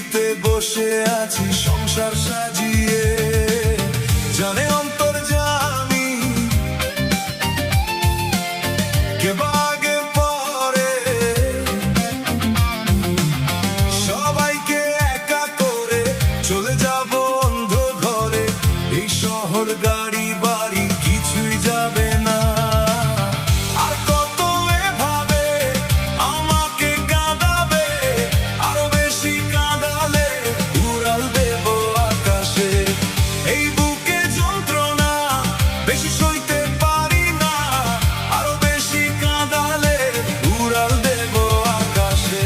সিঁড়িতে বসে আছি সংসার সাজিয়ে, জানে অন্তর্যামী কে বা আগে পরে সবাইকে একা করে চলে যাব অন্ধ ঘরে। এই শহর গাড়ি বাড়ি কিছুই যাবে না, আর কত এভাবে আমাকে কাঁদাবে, আরো বেশি কাঁদালে উড়াল দেব আকাশে। এই বুকে যন্ত্রণা বেশি সইতে পারি না, আরো বেশি কাঁদালে উড়াল দেব আকাশে।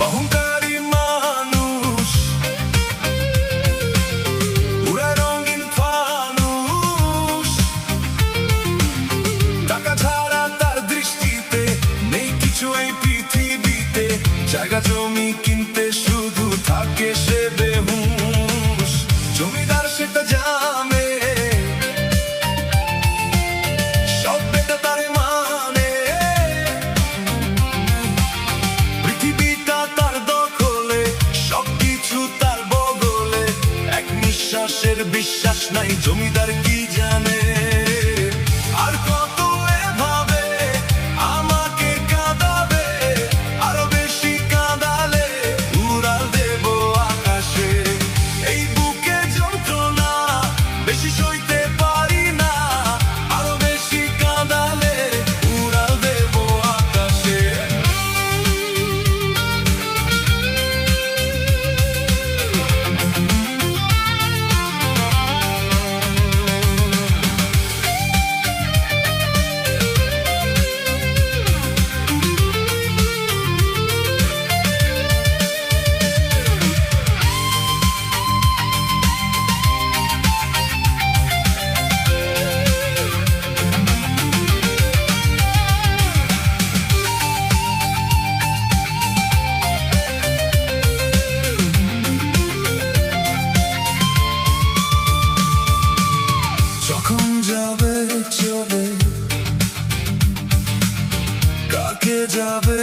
অহংকারী মানুষ উড়ায় রঙিন ফানুষ, টাকা ছাড়া তার দৃষ্টিতে নেই কিছু এই পৃথিবীতে। জায়গা জমি কিনতে শুধু থাকে সে বেহুশ, জমিদার সেটা জানে, সব বেটা তারে মানে। পৃথিবীটা তার দখলে, সবকিছু তার বগলে, এক নিঃশ্বাসের বিশ্বাস নাই জমিদার কি জানে। আর কত এভাবে আমাকে কাঁদাবে, আরো বেশি কাঁদালে উড়াল দেব আকাশে। এই বুকে যন্ত্রণা বেশি সইতে পারি না, আরো বেশি কাঁদালে উড়াল দেব আকাশে। যখন যাবে চলে কাকে যাবে